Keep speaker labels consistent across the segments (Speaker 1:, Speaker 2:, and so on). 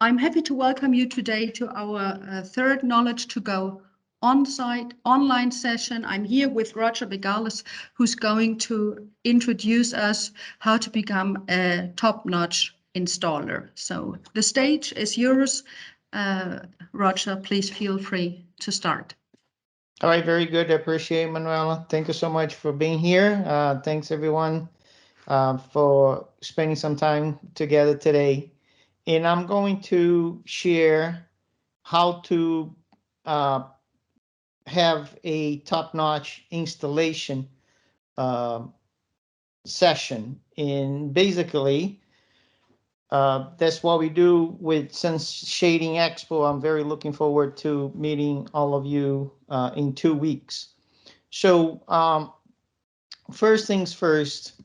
Speaker 1: I'm happy to welcome you today to our third Knowledge2Go on-site online session. I'm here with Roger Magalhaes, who's going to introduce us how to become a top-notch installer. So the stage is yours. Roger, please feel free to start.
Speaker 2: All right, very good. I appreciate it, Manuela. Thank you so much for being here. Thanks everyone for spending some time together today. And I'm going to share how to uh, have a top-notch installation uh, session. And basically, that's what we do with since Shading Expo. I'm very looking forward to meeting all of you in 2 weeks. So first things first,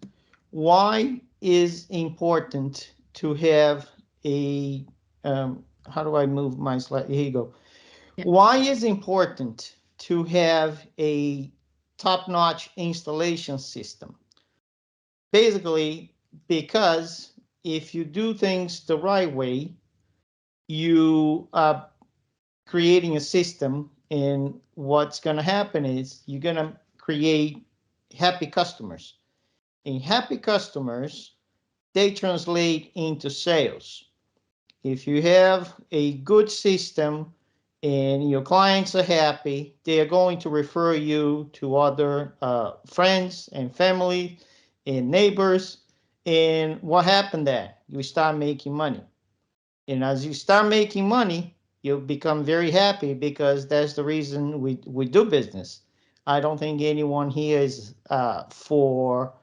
Speaker 2: why is important to have a how do I move my slide? Here you go.
Speaker 1: Yeah.
Speaker 2: Why is important to have a top-notch installation system? Basically, because if you do things the right way, you are creating a system, and what's going to happen is you're going to create happy customers. And happy customers, they translate into sales. If you have a good system and your clients are happy, they are going to refer you to other friends and family and neighbors. And what happened there? You start making money. And as you start making money, you become very happy because that's the reason we do business. I don't think anyone here is for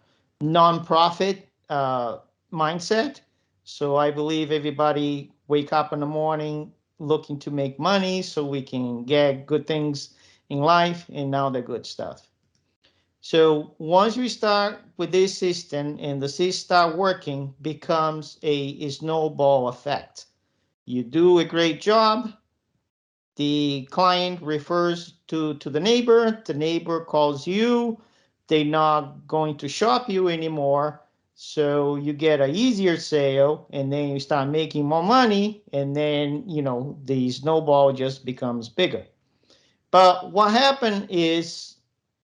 Speaker 2: nonprofit mindset. So I believe everybody wake up in the morning looking to make money so we can get good things in life, and now the good stuff. So once we start with this system and the system start working, becomes a snowball effect. You do a great job, the client refers to the neighbor calls you, they're not going to shop you anymore, so you get an easier sale, and then you start making more money, and then the snowball just becomes bigger. But what happened is,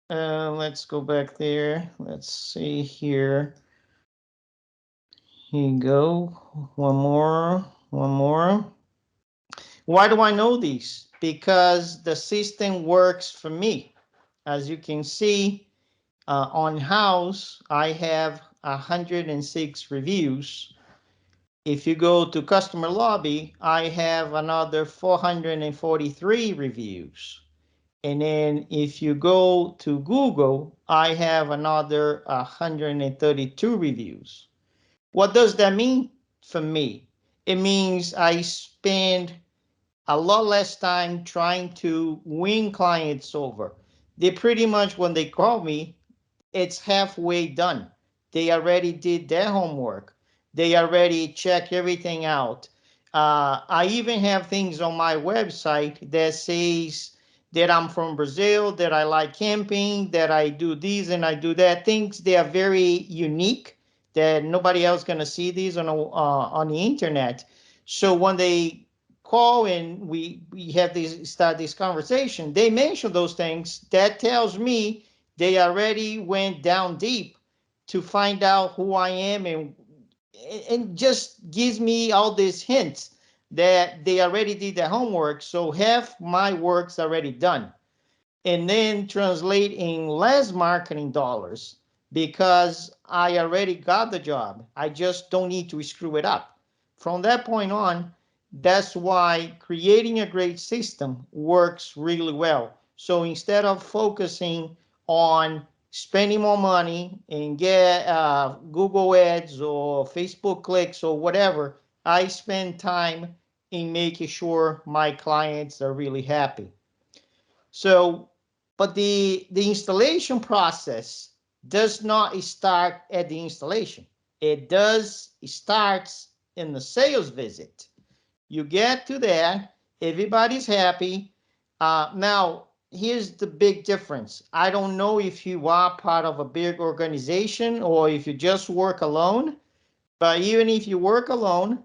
Speaker 2: let's go back there, let's see here. Here you go, one more. Why do I know these? Because the system works for me. As you can see, on house, I have 106 reviews. If you go to customer lobby, I have another 443 reviews. And then if you go to Google, I have another 132 reviews. What does that mean for me? It means I spend a lot less time trying to win clients over. They pretty much, when they call me, it's halfway done. They already did their homework. They already checked everything out. I even have things on my website that says that I'm from Brazil, that I like camping, that I do these and I do that. Things they are very unique that nobody else gonna see these on the internet. So when they call and we have these start this conversation, they mention those things. That tells me they already went down deep to find out who I am, and just gives me all these hints that they already did their homework. So half my work's already done. And then translate in less marketing dollars because I already got the job. I just don't need to screw it up. From that point on, that's why creating a great system works really well. So instead of focusing on spending more money and get Google ads or Facebook clicks or whatever, I spend time in making sure my clients are really happy. So, but the installation process does not start at the installation. It starts in the sales visit. You get to there, everybody's happy. Now, here's the big difference. I don't know if you are part of a big organization or if you just work alone, but even if you work alone,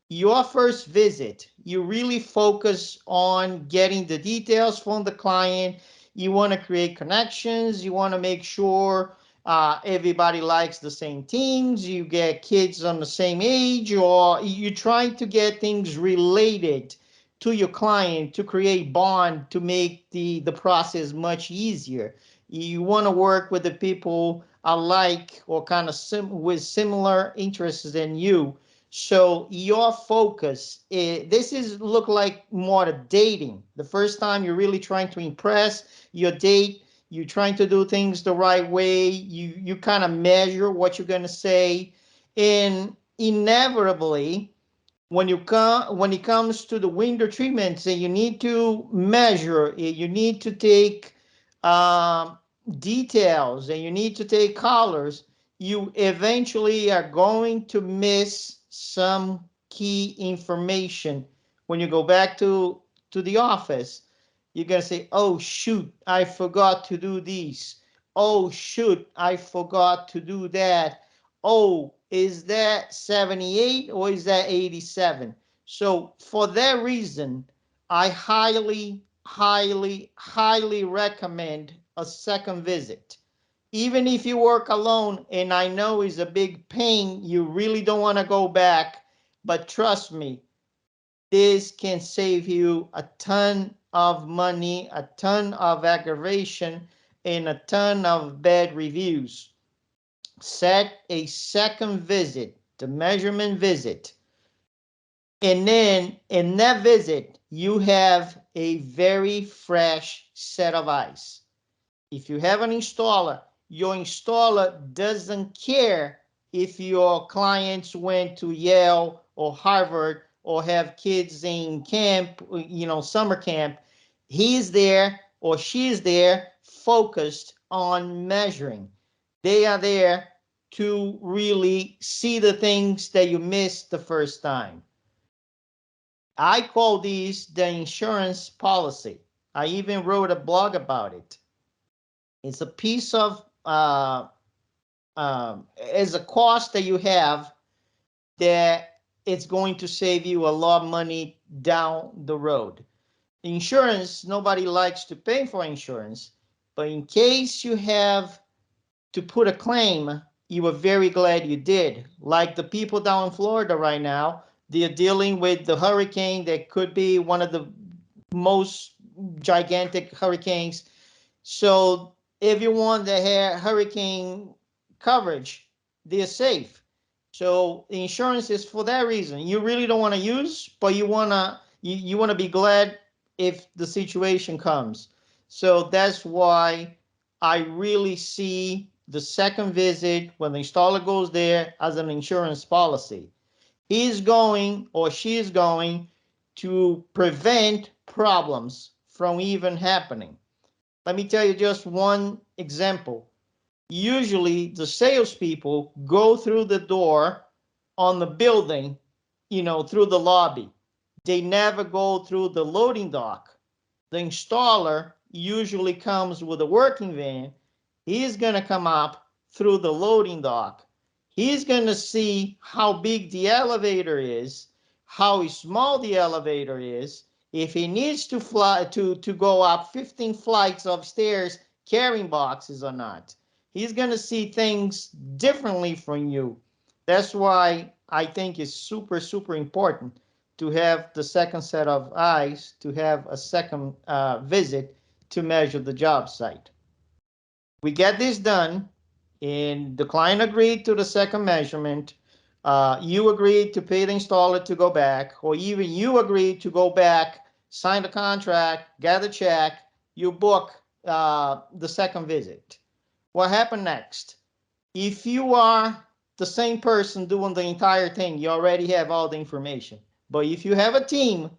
Speaker 2: your first visit, you really focus on getting the details from the client. You want to create connections. You want to make sure everybody likes the same things. You get kids on the same age, or you try to get things related to your client to create bond to make the process much easier. You want to work with the people alike or kind of with similar interests than you. So your focus, this is look like more of dating. The first time you're really trying to impress your date, you're trying to do things the right way. You kind of measure what you're going to say, and inevitably, when it comes to the window treatments, you need to measure. You need to take um, details, and you need to take colors. You eventually are going to miss some key information when you go back to the office. You're going to say, oh shoot, I forgot to do these. Oh shoot, I forgot to do that. Oh, is that 78 or is that 87? So for that reason, I highly recommend a second visit. Even if you work alone, and I know it's a big pain, you really don't want to go back, but trust me, this can save you a ton of money, a ton of aggravation, and a ton of bad reviews. Set a second visit, the measurement visit. And then in that visit, you have a very fresh set of eyes. If you have an installer, your installer doesn't care if your clients went to Yale or Harvard or have kids in camp, summer camp. He's there or she's there focused on measuring. They are there to really see the things that you missed the first time. I call these the insurance policy. I even wrote a blog about it. It's a piece of is a cost that you have that it's going to save you a lot of money down the road. Insurance, nobody likes to pay for insurance, but in case you have to put a claim, you are very glad you did. Like the people down in Florida right now, they're dealing with the hurricane that could be one of the most gigantic hurricanes. So everyone that had hurricane coverage, they're safe. So the insurance is for that reason. You really don't want to use, but you want to be glad if the situation comes. So that's why I really see the second visit when the installer goes there as an insurance policy. He's going or she is going to prevent problems from even happening. Let me tell you just one example. Usually the salespeople go through the door on the building, through the lobby. They never go through the loading dock. The installer usually comes with a working van. He's going to come up through the loading dock. He's going to see how big the elevator is, how small the elevator is, if he needs to fly to go up 15 flights of stairs carrying boxes or not. He's going to see things differently from you. That's why I think it's super important to have the second set of eyes, to have a second visit to measure the job site. We get this done, and the client agreed to the second measurement. You agreed to pay the installer to go back, or even you agreed to go back, sign the contract, get the check, you book the second visit. What happened next? If you are the same person doing the entire thing, you already have all the information. But if you have a team,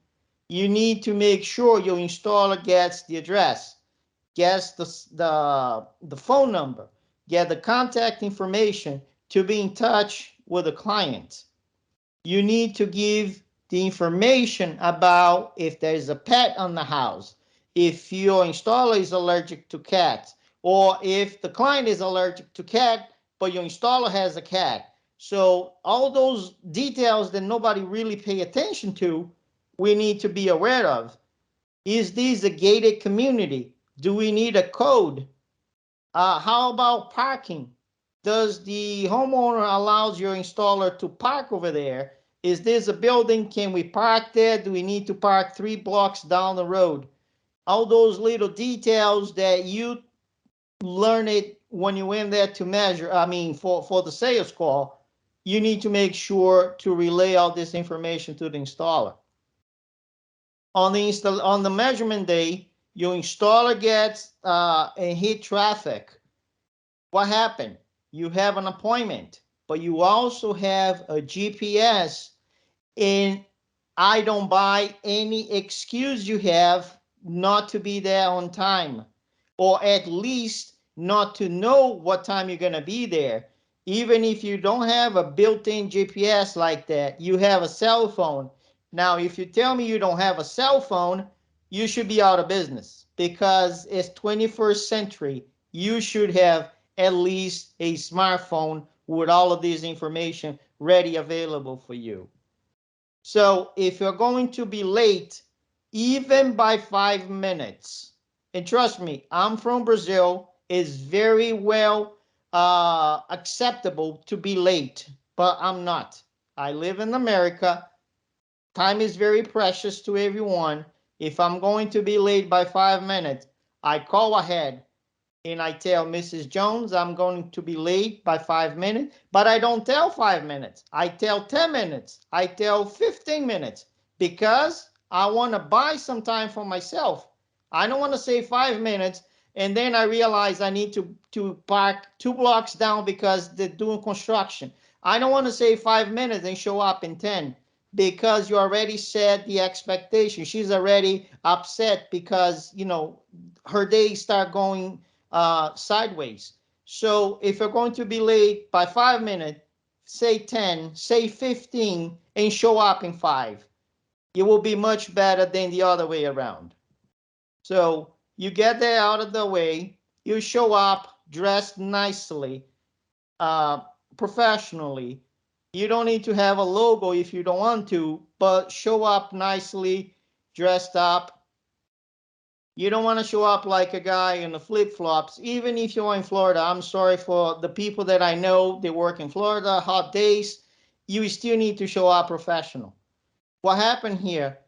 Speaker 2: you need to make sure your installer gets the address, gets the phone number, get the contact information to be in touch with the client. You need to give the information about if there's a pet on the house, if your installer is allergic to cats, or if the client is allergic to cat, but your installer has a cat. So all those details that nobody really pay attention to, we need to be aware of. Is this a gated community? Do we need a code? How about parking? Does the homeowner allows your installer to park over there? Is this a building? Can we park there? Do we need to park 3 blocks down the road? All those little details that you learn it when you went there to measure, I mean, for the sales call, you need to make sure to relay all this information to the installer. On the measurement day, your installer gets and hit traffic. What happened? You have an appointment, but you also have a GPS, and I don't buy any excuse you have not to be there on time, or at least not to know what time you're going to be there. Even if you don't have a built-in GPS like that, you have a cell phone. Now, if you tell me you don't have a cell phone, you should be out of business, because it's 21st century. You should have at least a smartphone with all of this information ready available for you. So if you're going to be late, even by 5 minutes, and trust me, I'm from Brazil, it's very well acceptable to be late, but I'm not. I live in America. Time is very precious to everyone. If I'm going to be late by 5 minutes, I call ahead and I tell Mrs. Jones I'm going to be late by 5 minutes, but I don't tell 5 minutes. I tell 10 minutes. I tell 15 minutes, because I want to buy some time for myself. I don't want to say 5 minutes and then I realize I need to park 2 blocks down because they're doing construction. I don't want to say 5 minutes and show up in 10, because you already set the expectation. She's already upset because, her day start going sideways. So if you're going to be late by 5 minutes, say 10, say 15, and show up in 5. It will be much better than the other way around. So you get there out of the way, you show up dressed nicely, uh, professionally. You don't need to have a logo if you don't want to, but show up nicely, dressed up. You don't want to show up like a guy in the flip-flops, even if you're in Florida. I'm sorry for the people that I know, they work in Florida, hot days. You still need to show up professional. What happened here?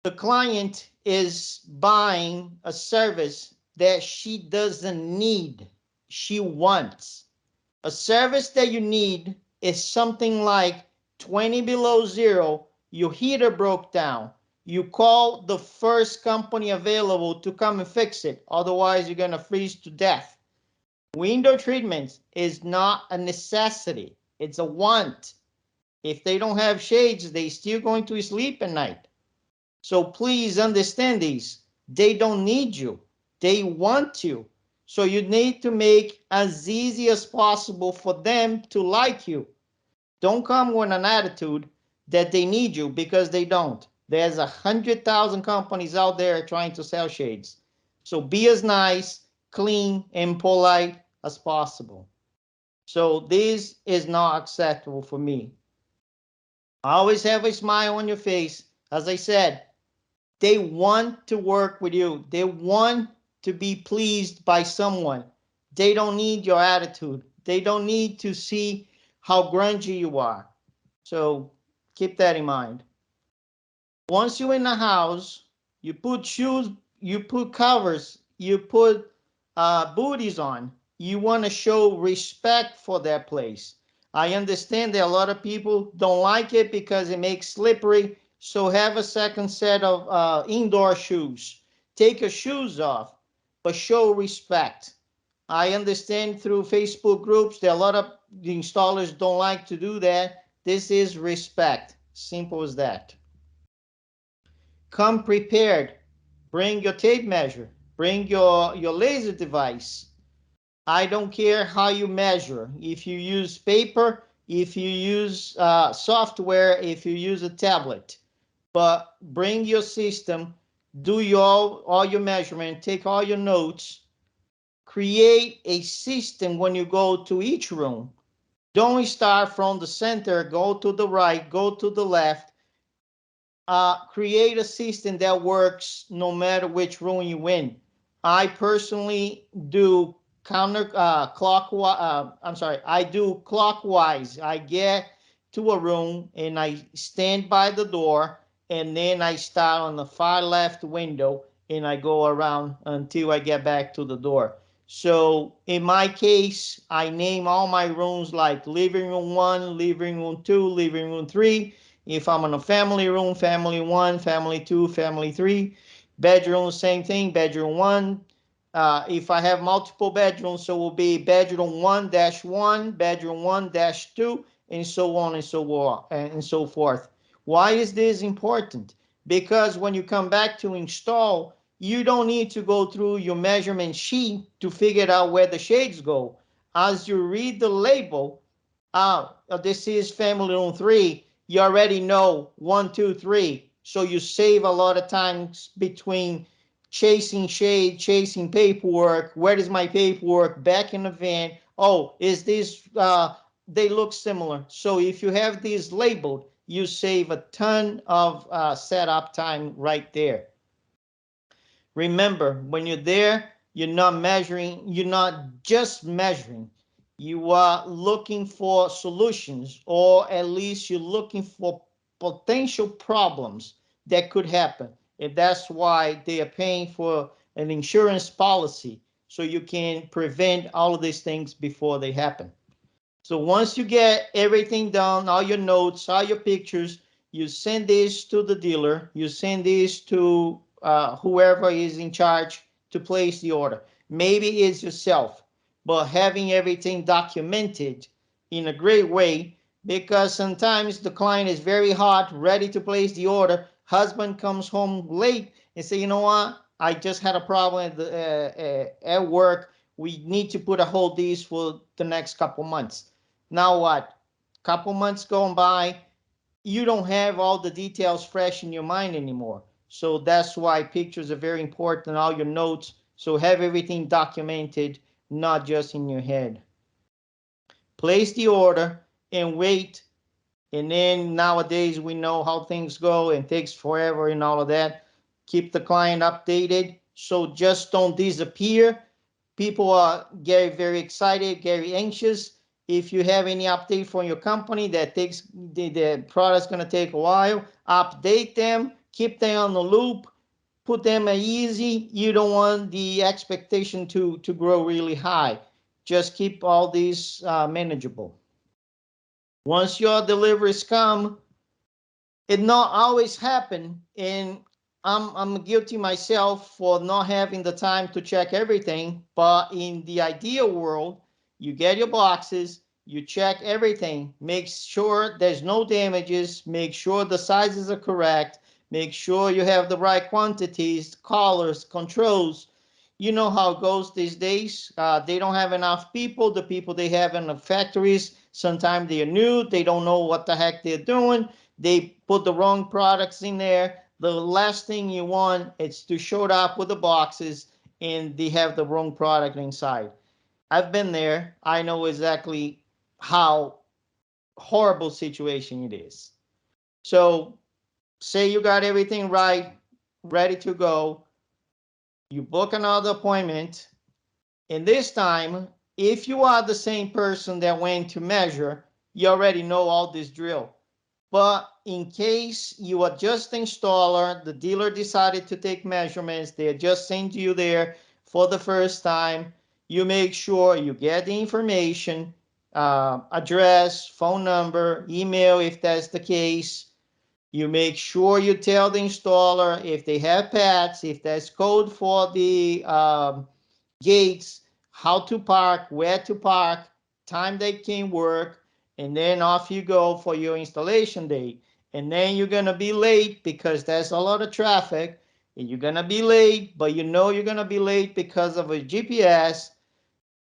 Speaker 2: The client is buying a service that she doesn't need, she wants. A service that you need is something like 20 below zero, your heater broke down. You call the first company available to come and fix it. Otherwise, you're going to freeze to death. Window treatments is not a necessity. It's a want. If they don't have shades, they still going to sleep at night. So please understand these. They don't need you. They want you. So you need to make as easy as possible for them to like you. Don't come with an attitude that they need you, because they don't. There's 100,000 companies out there trying to sell shades. So be as nice, clean, and polite as possible. So this is not acceptable for me. Always have a smile on your face. As I said, they want to work with you. They want to be pleased by someone. They don't need your attitude. They don't need to see how grungy you are. So keep that in mind. Once you're in the house, you put shoes, you put covers, you put booties on. You want to show respect for that place. I understand that a lot of people don't like it because it makes slippery. So have a second set of indoor shoes. Take your shoes off, but show respect. I understand through Facebook groups that a lot of the installers don't like to do that. This is respect. Simple as that. Come prepared. Bring your tape measure. Bring your laser device. I don't care how you measure. If you use paper, if you use software, if you use a tablet. But bring your system, do all your measurement, take all your notes, create a system when you go to each room. Don't start from the center, go to the right, go to the left. Create a system that works no matter which room you in. I personally do clockwise. I'm sorry, I do clockwise. I get to a room and I stand by the door, and then I start on the far left window and I go around until I get back to the door. So in my case, I name all my rooms like living room 1, living room 2, living room 3. If I'm in a family room, family 1, family 2, family 3. Bedroom, same thing, bedroom 1. If I have multiple bedrooms, so it will be bedroom 1-1, bedroom 1-2, and so on and so on and so forth. Why is this important? Because when you come back to install, you don't need to go through your measurement sheet to figure out where the shades go. As you read the label, this is family room 3, you already know 1, 2, 3. So you save a lot of times between chasing shade, chasing paperwork. Where is my paperwork? Back in the van. Oh, is this, they look similar. So if you have these labeled, you save a ton of setup time right there. Remember, when you're there, you're not measuring, you're not just measuring. You are looking for solutions, or at least you're looking for potential problems that could happen. And that's why they are paying for an insurance policy, so you can prevent all of these things before they happen. So once you get everything done, all your notes, all your pictures, you send this to the dealer, you send this to whoever is in charge to place the order. Maybe it's yourself, but having everything documented in a great way, because sometimes the client is very hot, ready to place the order. Husband comes home late and say, you know what? I just had a problem at work. We need to put a hold this for the next couple months. Now what? Couple months going by, you don't have all the details fresh in your mind anymore. So that's why pictures are very important, all your notes. So have everything documented, not just in your head. Place the order and wait. And then nowadays we know how things go and takes forever and all of that. Keep the client updated. So just don't disappear. People are getting very excited, very anxious. If you have any update from your company that takes the product's going to take a while, update them, keep them on the loop, put them at easy. You don't want the expectation to grow really high. Just keep all these manageable. Once your deliveries come, it not always happen, and I'm guilty myself for not having the time to check everything. But in the ideal world, you get your boxes, you check everything, make sure there's no damages, make sure the sizes are correct, make sure you have the right quantities, colors, controls. You know how it goes these days. They don't have enough people. The people they have in the factories, sometimes they are new, they don't know what the heck they're doing. They put the wrong products in there. The last thing you want is to show up with the boxes and they have the wrong product inside. I've been there. I know exactly how horrible situation it is. So say you got everything right, ready to go. You book another appointment. And this time, if you are the same person that went to measure, you already know all this drill. But in case you are just installer, the dealer decided to take measurements, they are just sent you there for the first time, you make sure you get the information, address, phone number, email if that's the case. You make sure you tell the installer if they have pads, if there's code for the gates, how to park, where to park, time they can work, and then off you go for your installation date. And then you're gonna be late because there's a lot of traffic, and you're gonna be late, but you know you're gonna be late because of a GPS.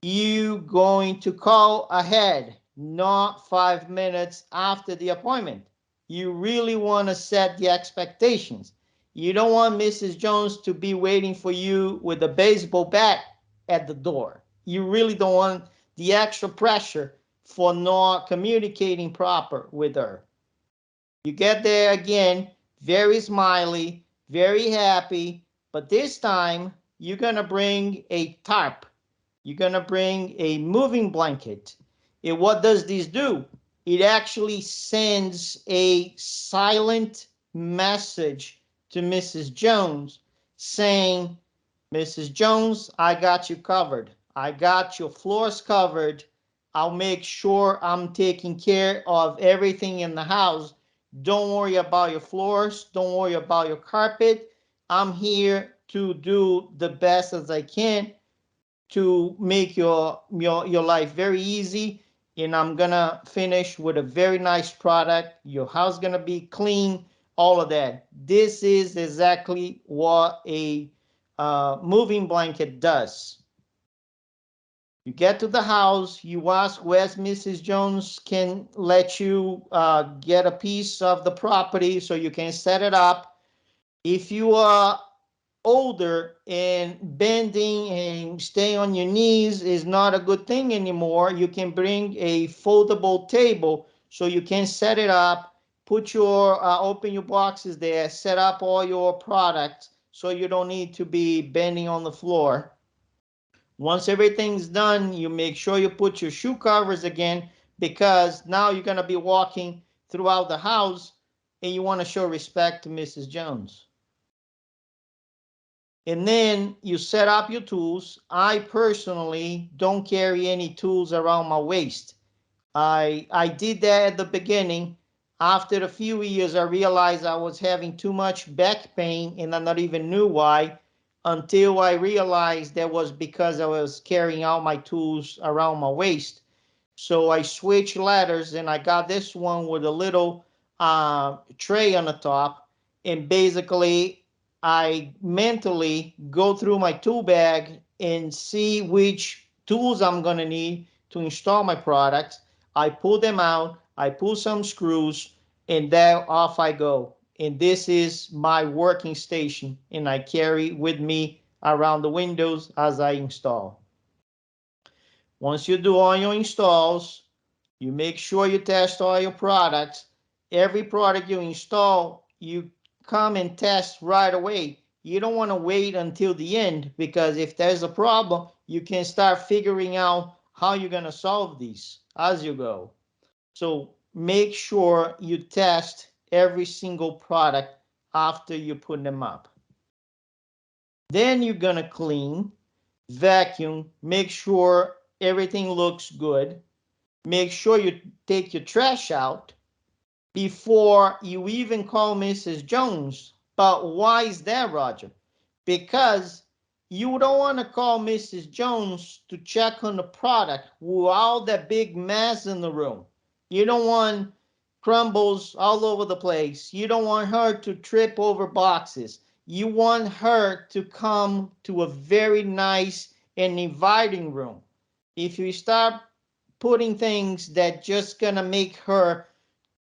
Speaker 2: You going to call ahead, not 5 minutes after the appointment. You really want to set the expectations. You don't want Mrs. Jones to be waiting for you with a baseball bat at the door. You really don't want the extra pressure for not communicating proper with her. You get there again, very smiley, very happy, but this time you're gonna bring a tarp. You're gonna bring a moving blanket. And what does this do? It actually sends a silent message to Mrs. Jones saying, Mrs. Jones, I got you covered. I got your floors covered. I'll make sure I'm taking care of everything in the house. Don't worry about your floors. Don't worry about your carpet. I'm here to do the best as I can to make your life very easy. And I'm gonna finish with a very nice product. Your house gonna be clean, all of that. This is exactly what a moving blanket does. You get to the house, you ask where's Mrs. Jones can let you get a piece of the property so you can set it up. If you are older and bending and staying on your knees is not a good thing anymore, you can bring a foldable table so you can set it up, put your open your boxes there, set up all your products so you don't need to be bending on the floor. Once everything's done, you make sure you put your shoe covers again, because now you're going to be walking throughout the house and you want to show respect to Mrs. Jones. And then you set up your tools. I personally don't carry any tools around my waist. I did that at the beginning. After a few years, I realized I was having too much back pain and I not even knew why, until I realized that was because I was carrying out my tools around my waist. So I switched ladders and I got this one with a little tray on the top. And basically, I mentally go through my tool bag and see which tools I'm going to need to install my products. I pull them out, I pull some screws, and then off I go. And this is my working station, and I carry with me around the windows as I install. Once you do all your installs, you make sure you test all your products. Every product you install, you come and test right away. You don't want to wait until the end, because if there's a problem, you can start figuring out how you're going to solve these as you go. So make sure you test every single product after you put them up. Then you're going to clean, vacuum, make sure everything looks good. Make sure you take your trash out before you even call Mrs. Jones. But why is that, Roger? Because you don't want to call Mrs. Jones to check on the product with all that big mess in the room. You don't want crumbles all over the place. You don't want her to trip over boxes. You want her to come to a very nice and inviting room. If you start putting things that just gonna make her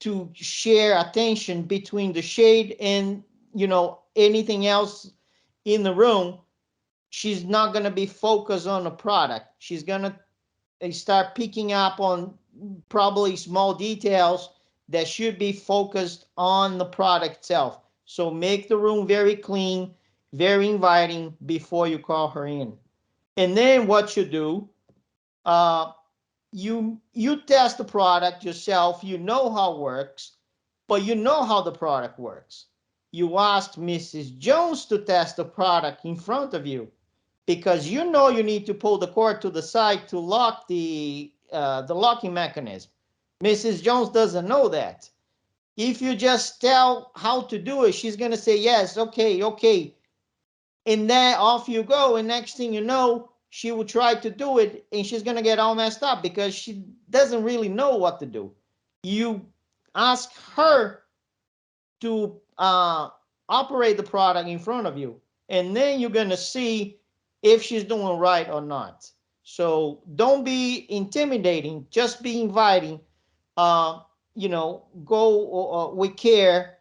Speaker 2: to share attention between the shade and anything else in the room, she's not gonna be focused on the product. She's gonna start picking up on probably small details that should be focused on the product itself. So make the room very clean, very inviting before you call her in. And then what you do, uh, you test the product yourself. You know how it works, but you know how the product works. You asked Mrs. Jones to test the product in front of you, because you know you need to pull the cord to the side to lock the locking mechanism. Mrs. Jones doesn't know that. If you just tell how to do it, she's gonna say yes, okay, okay, and then off you go. And next thing you know, she will try to do it and she's going to get all messed up because she doesn't really know what to do. You ask her to operate the product in front of you, and then you're going to see if she's doing right or not. So don't be intimidating, just be inviting. uh, go with care,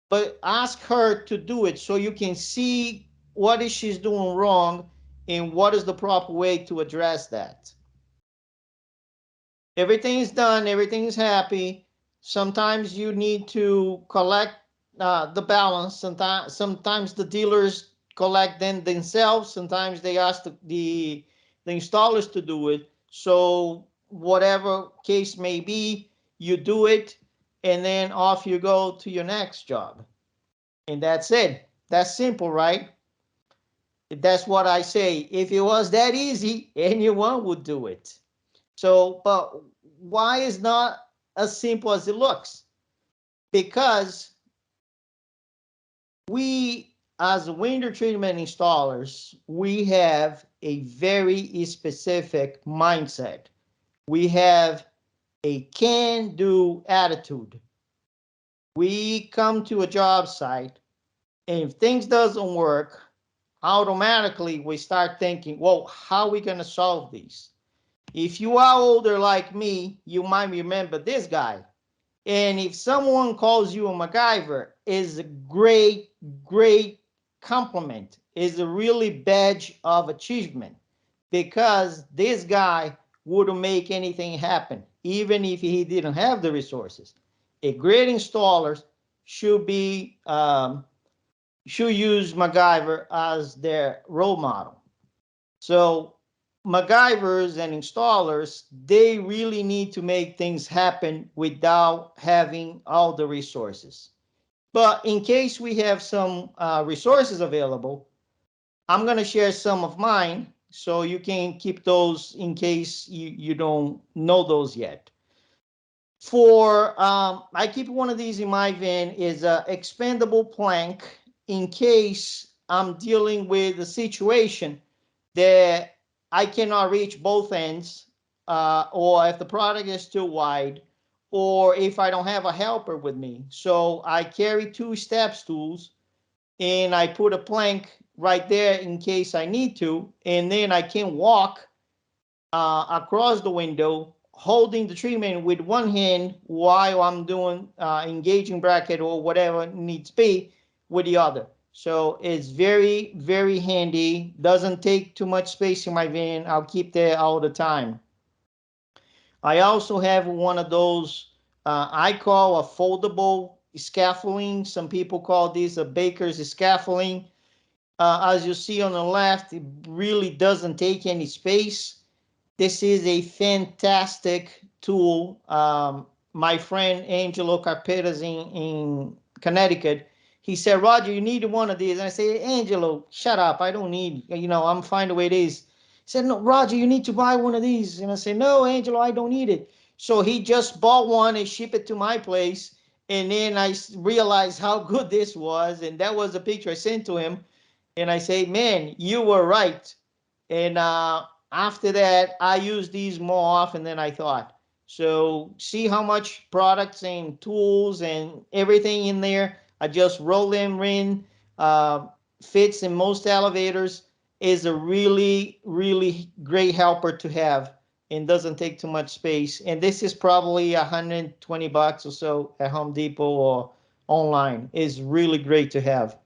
Speaker 2: but ask her to do it so you can see what is she's doing wrong and what is the proper way to address that. everything is done, everything is happy. Sometimes you need to collect the balance. Sometimes the dealers collect them themselves. Sometimes they ask the installers to do it. So whatever case may be, you do it, and then off you go to your next job. And that's it. That's simple, right? That's what I say. If it was that easy, anyone would do it. So, but why is not as simple as it looks? Because we, as window treatment installers, we have a very specific mindset. We have a can-do attitude. We come to a job site, and if things doesn't work, automatically we start thinking, well, how are we going to solve these? If you are older like me, you might remember this guy. And if someone calls you a MacGyver, is a great, great compliment, is a really badge of achievement, because this guy wouldn't make anything happen, even if he didn't have the resources. A great installer should be should use MacGyver as their role model. So MacGyvers and installers, they really need to make things happen without having all the resources. But in case we have some resources available, I'm going to share some of mine so you can keep those in case you don't know those yet. I keep one of these in my van, is a expandable plank in case I'm dealing with a situation that I cannot reach both ends, or if the product is too wide, or if I don't have a helper with me. So I carry two step stools, and I put a plank right there in case I need to, and then I can walk across the window, holding the treatment with one hand while I'm doing engaging bracket or whatever needs be with the other. So it's very, very handy. Doesn't take too much space in my van. I'll keep there all the time. I also have one of those I call a foldable scaffolding. Some people call this a baker's scaffolding. As you see on the left, it really doesn't take any space. This is a fantastic tool. My friend Angelo Carpetas in Connecticut, he said, Roger, you need one of these. And I say, Angelo, shut up. I don't need, I'm fine the way it is. He said, no, Roger, you need to buy one of these. And I said, no, Angelo, I don't need it. So he just bought one and shipped it to my place. And then I realized how good this was. And that was the picture I sent to him. And I say, man, you were right. And after that, I use these more often than I thought. So see how much products and tools and everything in there. I just roll them in. Uh, Fits in most elevators. Is a really, really great helper to have and doesn't take too much space. And this is probably $120 or so at Home Depot or online. Is really great to have.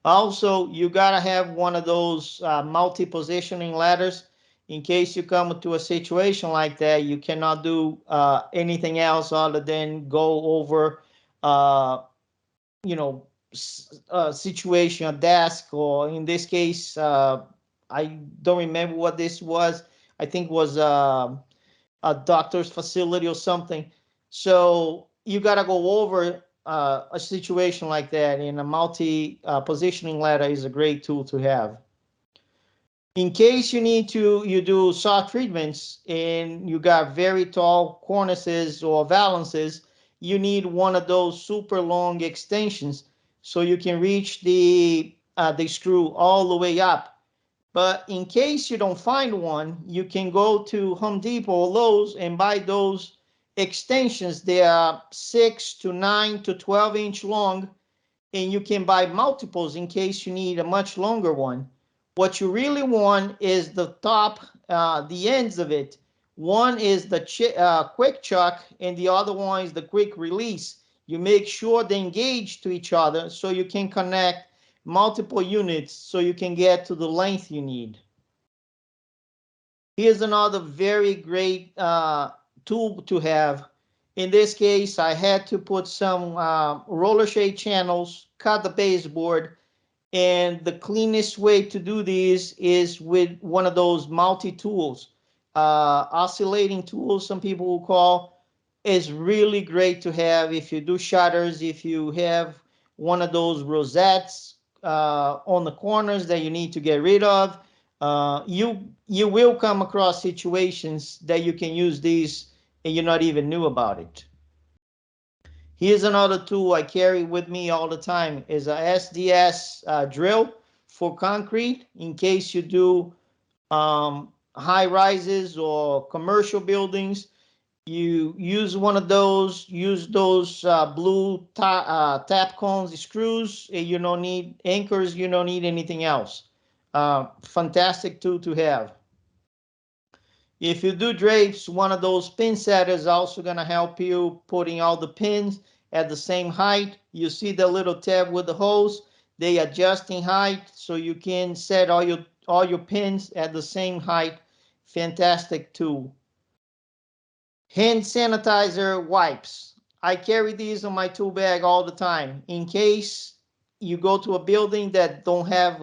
Speaker 2: Also, you gotta have one of those multi-positioning ladders in case you come to a situation like that. You cannot do anything else other than go over, uh, a situation, a desk, or in this case, I don't remember what this was. I think it was a doctor's facility or something. So you got to go over a situation like that, and a multi positioning ladder is a great tool to have. In case you do saw treatments and you got very tall cornices or valances, you need one of those super long extensions so you can reach the screw all the way up. But in case you don't find one, you can go to Home Depot or Lowe's and buy those extensions. They are 6 to 9 to 12-inch long, and you can buy multiples in case you need a much longer one. What you really want is the top, the ends of it. One is the quick chuck, and the other one is the quick release. You make sure they engage to each other so you can connect multiple units so you can get to the length you need. Here's another very great tool to have. In this case, I had to put some roller shade channels, cut the baseboard, and the cleanest way to do this is with one of those multi-tools, oscillating tools, some people will call. Is really great to have if you do shutters, if you have one of those rosettes on the corners that you need to get rid of. You will come across situations that you can use these and you not even knew about it. Here's another tool I carry with me all the time is a SDS drill for concrete in case you do high rises or commercial buildings. You use one of those, use those blue tap cones, screws. You don't need anchors, you don't need anything else. Fantastic tool to have. If you do drapes, one of those pin setters is also going to help you putting all the pins at the same height. You see the little tab with the holes, they adjust in height so you can set all your pins at the same height. Fantastic tool. Hand sanitizer wipes. I carry these on my tool bag all the time in case you go to a building that don't have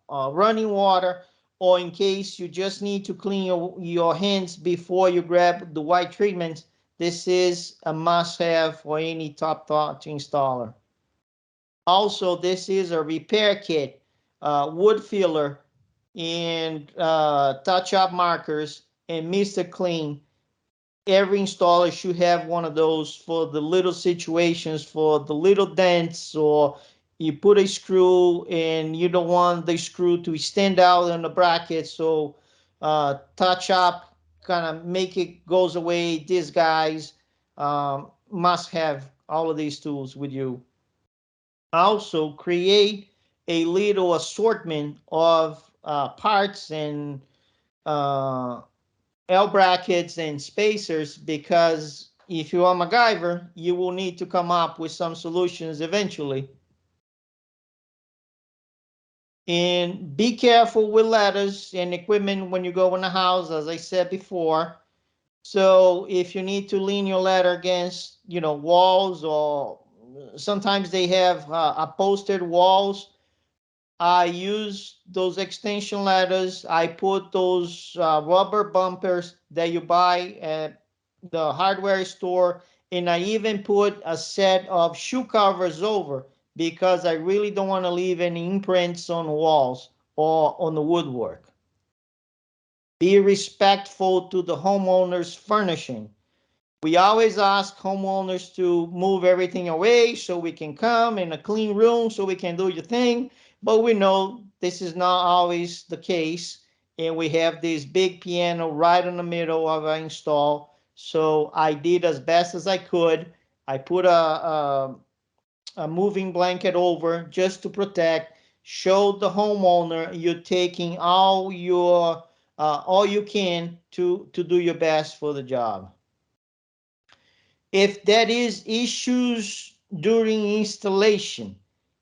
Speaker 2: running water, or in case you just need to clean your hands before you grab the white treatment. This is a must-have for any top-notch installer. Also, this is a repair kit, wood filler, and touch-up markers, and Mr. Clean. Every installer should have one of those for the little situations, for the little dents, or you put a screw and you don't want the screw to stand out in the bracket. So touch up, kind of make it goes away. These guys must have all of these tools with you. Also, create a little assortment of parts and uh, L brackets and spacers, because if you are MacGyver, you will need to come up with some solutions eventually. And be careful with ladders and equipment when you go in the house, as I said before. So if you need to lean your ladder against, walls, or sometimes they have upholstered walls, I use those extension ladders. I put those rubber bumpers that you buy at the hardware store, and I even put a set of shoe covers over, because I really don't want to leave any imprints on the walls or on the woodwork. Be respectful to the homeowner's furnishing. We always ask homeowners to move everything away so we can come in a clean room so we can do your thing. But we know this is not always the case. And we have this big piano right in the middle of our install. So I did as best as I could. I put a moving blanket over just to protect, show the homeowner you're taking all you can to do your best for the job. If there is issues during installation,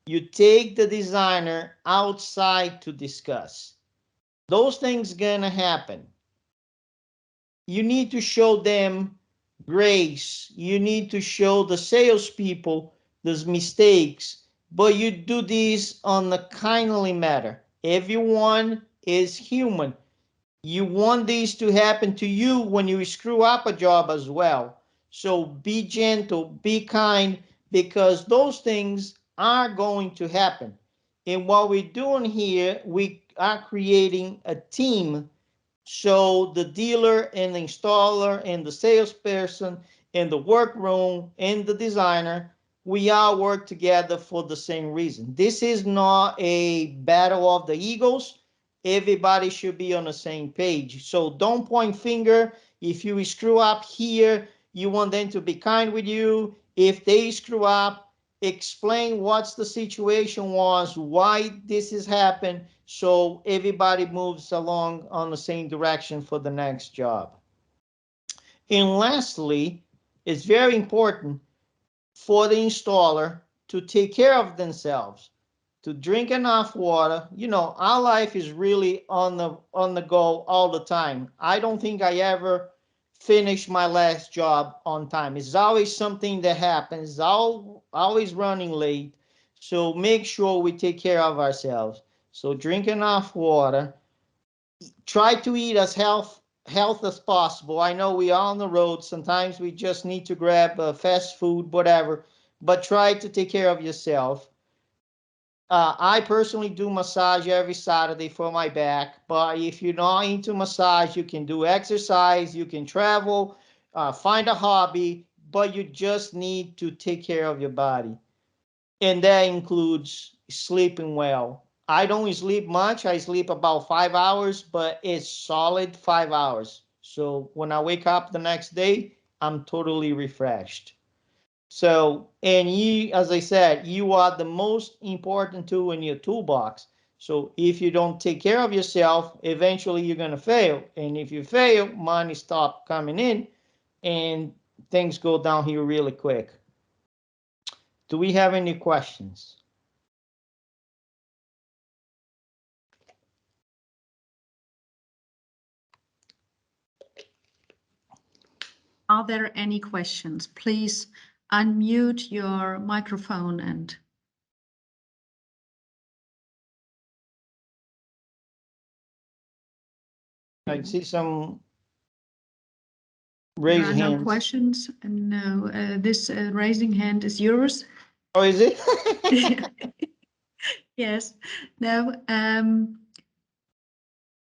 Speaker 2: you take the designer outside to discuss. Those things gonna happen. You need to show them grace. You need to show the salespeople those mistakes, but you do this on a kindly manner. Everyone is human. You want these to happen to you when you screw up a job as well. So be gentle, be kind, because those things are going to happen. And what we're doing here, we are creating a team. So the dealer and the installer and the salesperson and the workroom and the designer, we all work together for the same reason. This is not a battle of the egos. Everybody should be on the same page. So don't point finger. If you screw up here, you want them to be kind with you. If they screw up, explain what's the situation was, why this has happened, so everybody moves along on the same direction for the next job. And lastly, it's very important for the installer to take care of themselves. to drink enough water. You know, our life is really on the go all the time. I don't think I ever finished my last job on time. It's always something that happens, always running late. So make sure we take care of ourselves. So drink enough water. Try to eat as health as possible. I know we are on the road. Sometimes we just need to grab fast food, whatever, but try to take care of yourself. I personally do massage every Saturday for my back, but if you're not into massage, you can do exercise, you can travel, find a hobby, but you just need to take care of your body. And that includes sleeping well. I don't sleep much. I sleep about 5 hours, but it's solid 5 hours. So when I wake up the next day, I'm totally refreshed. So, and you, as I said, you are the most important tool in your toolbox. So if you don't take care of yourself, eventually you're going to fail. And if you fail, money stop coming in and things go downhill really quick. Do we have any questions?
Speaker 1: Are there any questions? Please unmute your microphone and
Speaker 2: I see some
Speaker 1: there
Speaker 2: raised
Speaker 1: are no
Speaker 2: hands.
Speaker 1: questions. No, this raising hand is yours.
Speaker 2: Oh, is it?
Speaker 1: Yes. No.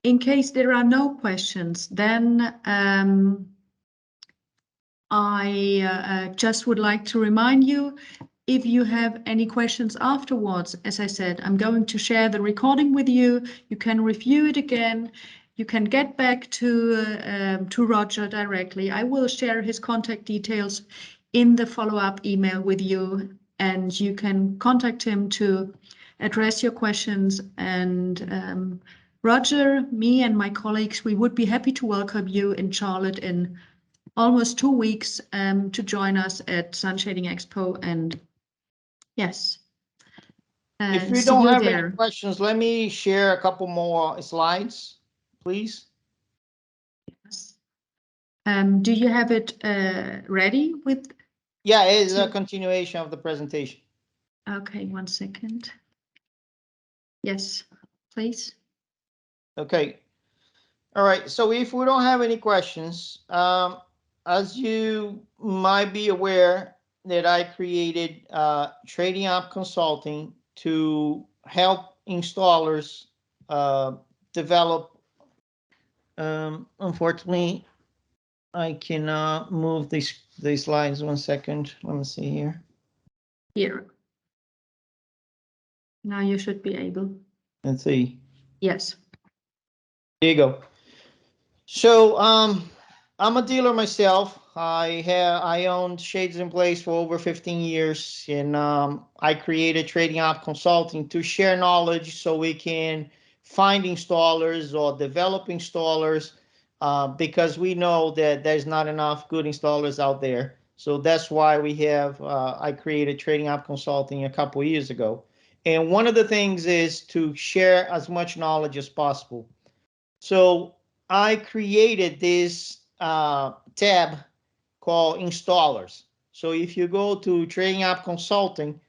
Speaker 1: In case there are no questions, then I just would like to remind you, if you have any questions afterwards, as I said, I'm going to share the recording with you. You can review it again. You can get back to Roger directly. I will share his contact details in the follow-up email with you, and you can contact him to address your questions. And Roger, me and my colleagues, we would be happy to welcome you in Charlotte in almost 2 weeks to join us at Sun Shading Expo. And yes,
Speaker 2: If we
Speaker 1: see
Speaker 2: don't
Speaker 1: you
Speaker 2: have any
Speaker 1: there.
Speaker 2: questions, let me share a couple more slides, please.
Speaker 1: Yes. Do you have it ready with?
Speaker 2: Yeah, it's a continuation of the presentation.
Speaker 1: Okay, 1 second. Yes, please.
Speaker 2: Okay. All right. So if we don't have any questions, as you might be aware that I created Trading App Consulting to help installers develop. Unfortunately, I cannot move these slides. 1 second. Let me see here.
Speaker 1: Here. Now you should be able.
Speaker 2: Let's see.
Speaker 1: Yes.
Speaker 2: There you go. So I'm a dealer myself. I owned Shades in Place for over 15 years, and I created Trading App Consulting to share knowledge so we can find installers or develop installers, because we know that there's not enough good installers out there. So that's why we have I created Trading App Consulting a couple years ago. And one of the things is to share as much knowledge as possible. So I created this tab called installers. So if you go to Trading App Consulting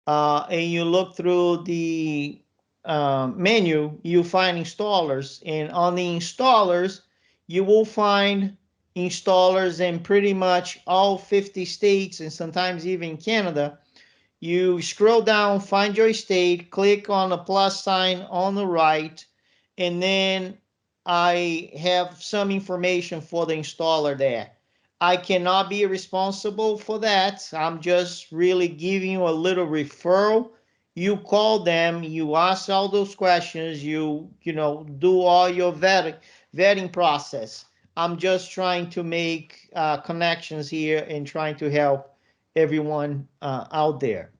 Speaker 2: and you look through the menu, you find installers. And on the installers, you will find installers in pretty much all 50 states and sometimes even Canada. You scroll down, find your state, click on the plus sign on the right, and then I have some information for the installer there. I cannot be responsible for that. I'm just really giving you a little referral. You call them, you ask all those questions, you do all your vetting process. I'm just trying to make connections here and trying to help everyone out there.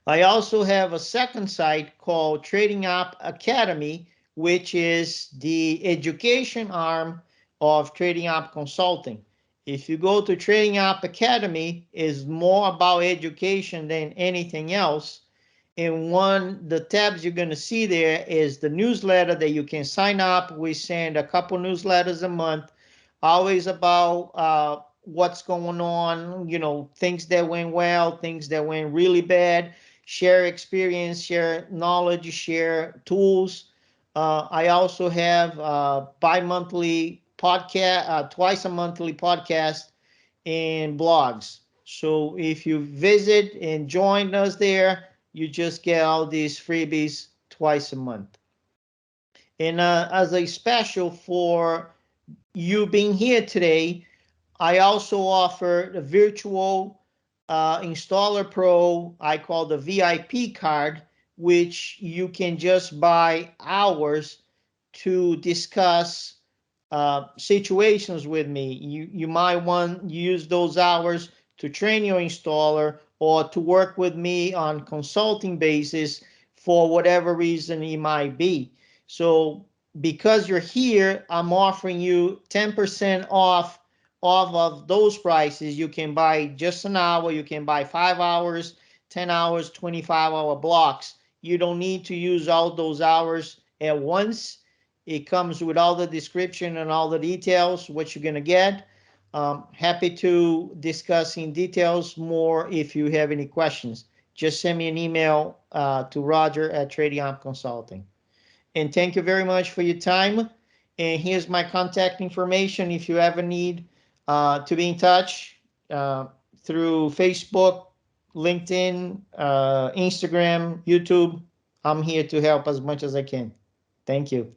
Speaker 2: I also have a second site called Trading App Academy, which is the education arm of Trading App Consulting. If you go to Trading App Academy, is more about education than anything else. And the tabs you're going to see there is the newsletter that you can sign up. We send a couple newsletters a month, always about what's going on, things that went well, things that went really bad, share experience, share knowledge, share tools. I also have bi-monthly podcast, twice a monthly podcast and blogs. So if you visit and join us there, you just get all these freebies twice a month. And as a special for you being here today, I also offer the virtual installer pro, I call the VIP card, which you can just buy hours to discuss situations with me. You might want to use those hours to train your installer or to work with me on consulting basis for whatever reason it might be. So because you're here, I'm offering you 10% off of those prices. You can buy just an hour, you can buy 5 hours, 10 hours, 25-hour blocks. You don't need to use all those hours at once. It comes with all the description and all the details, what you're going to get. Happy to discuss in details more if you have any questions. Just send me an email to Roger at Tradiamp Consulting. And thank you very much for your time. And here's my contact information if you ever need to be in touch through Facebook, LinkedIn, Instagram, YouTube. I'm here to help as much as I can. Thank you.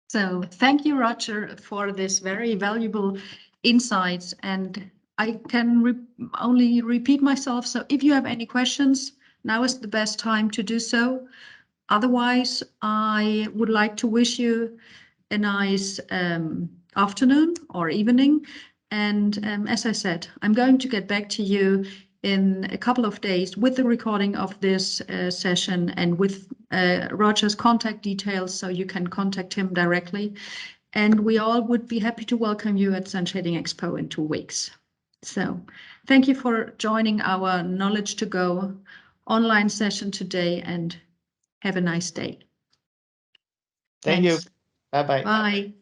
Speaker 1: So thank you, Roger, for this very valuable insights. And I can only repeat myself. So if you have any questions, now is the best time to do so. Otherwise, I would like to wish you a nice afternoon or evening. And as I said, I'm going to get back to you in a couple of days with the recording of this session and with Roger's contact details, so you can contact him directly. And we all would be happy to welcome you at Shading Expo in 2 weeks. So thank you for joining our Knowledge2Go online session today, and have a nice day.
Speaker 2: Thank you.
Speaker 1: Thanks.
Speaker 2: Bye-bye.
Speaker 1: Bye.